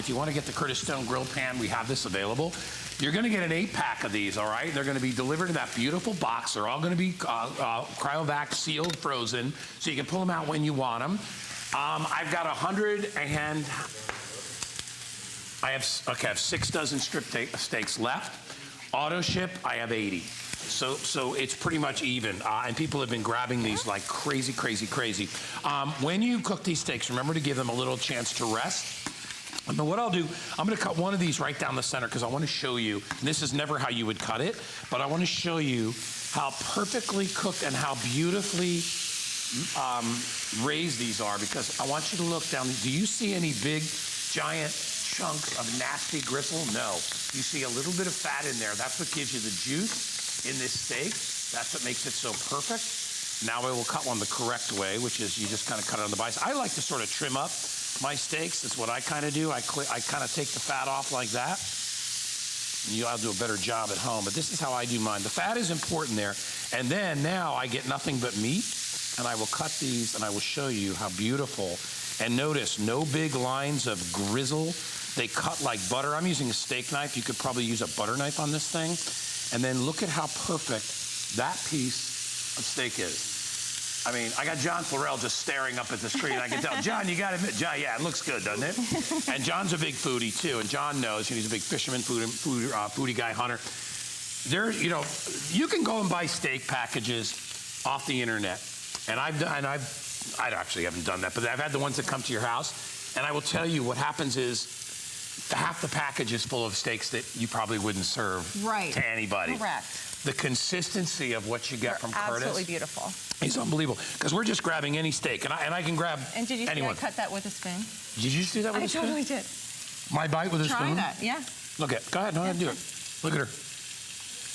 If you want to get the Curtis Stone grill pan, we have this available. You're going to get an 8-pack of these, all right? They're going to be delivered in that beautiful box. They're all going to be cryovac sealed, frozen, so you can pull them out when you want them. I've got 100 and I have 6 dozen strip steaks left. Auto ship, I have 80. So it's pretty much even, and people have been grabbing these like crazy, crazy, crazy. When you cook these steaks, remember to give them a little chance to rest. But what I'll do, I'm gonna cut one of these right down the center because I wanna show you, and this is never how you would cut it, but I wanna show you how perfectly cooked and how beautifully raised these are, because I want you to look down. Do you see any big, giant chunks of nasty gristle? No. You see a little bit of fat in there. That's what gives you the juice in this steak. That's what makes it so perfect. Now I will cut one the correct way, which is you just kind of cut it on the bites. I like to sort of trim up my steaks. That's what I kind of do. I kind of take the fat off like that. I'll do a better job at home, but this is how I do mine. The fat is important there. And then now I get nothing but meat, and I will cut these and I will show you how beautiful. And notice, no big lines of grizzle. They cut like butter. I'm using a steak knife. You could probably use a butter knife on this thing. And then look at how perfect that piece of steak is. I mean, I got John Florell just staring up at the screen. I can tell, John, you got to admit, John, yeah, it looks good, doesn't it? And John's a big foodie too, and John knows, he's a big fisherman, foodie guy, hunter. There, you know, you can go and buy steak packages off the internet, and I actually haven't done that, but I've had the ones that come to your house, and I will tell you what happens is half the package is full of steaks that you probably wouldn't serve to anybody. Correct. The consistency of what you get from Curtis. Absolutely beautiful. It's unbelievable, because we're just grabbing any steak, and I can grab anyone. And did you see I cut that with a spoon? Did you just do that with a spoon? I totally did. My bite with a spoon? Try that, yeah. Look at, go ahead, go ahead and do it. Look at her.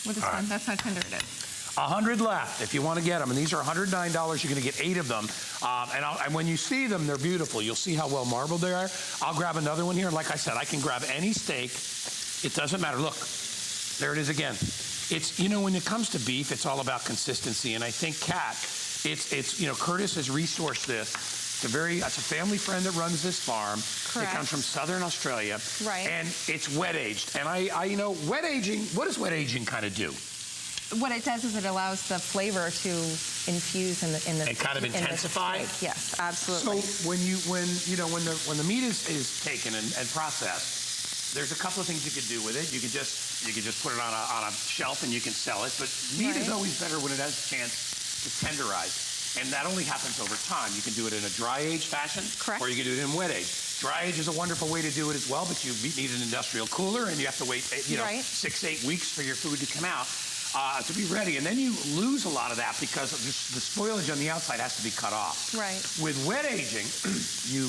With a spoon, that's how tender it is. 100 left if you want to get them, and these are $109. You're going to get 8 of them, and when you see them, they're beautiful. You'll see how well marbled they are. I'll grab another one here. Like I said, I can grab any steak. It doesn't matter. Look, there it is again. It's, you know, when it comes to beef, it's all about consistency, and I think Kat, it's you know, Curtis has resourced this. It's a family friend that runs this farm. Correct. It comes from Southern Australia. Right. And it's wet aged. And I you know, wet aging, what does wet aging kind of do? What it does is it allows the flavor to infuse in the and kind of intensify. Yes, absolutely. So when the meat is taken and processed, there's a couple of things you could do with it. You could just put it on a shelf and you can sell it. But meat is always better when it has a chance to tenderize, and that only happens over time. You can do it in a dry age fashion, or you can do it in wet age. Dry age is a wonderful way to do it as well, but you need an industrial cooler, and you have to wait 6 to 8 weeks for your food to come out. To be ready, and then you lose a lot of that because the spoilage on the outside has to be cut off. Right. With wet aging, you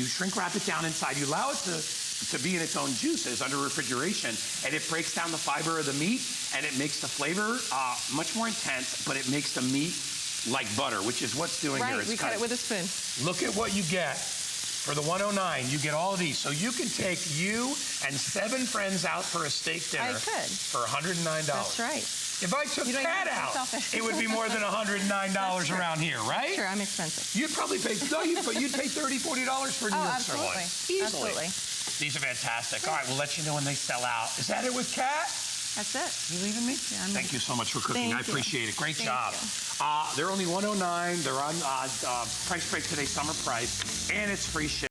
shrink wrap it down inside. You allow it to be in its own juices under refrigeration, and it breaks down the fiber of the meat, and it makes the flavor much more intense, but it makes the meat like butter, which is what's doing here. Right, we cut it with a spoon. Look at what you get. For the 109, you get all of these. So you can take you and 7 friends out for a steak dinner. I could. For $109. That's right. If I took Kat out, it would be more than $109 around here, right? Sure, I'm expensive. You'd probably pay, you'd pay $30, $40 for a New York sirloin. Easily. Absolutely. These are fantastic. All right, we'll let you know when they sell out. Is that it with Kat? That's it. You leaving me? Yeah, Thank you so much for cooking. I appreciate it. Great job. They're only $109. They're on price break today, summer price, and it's free shipping.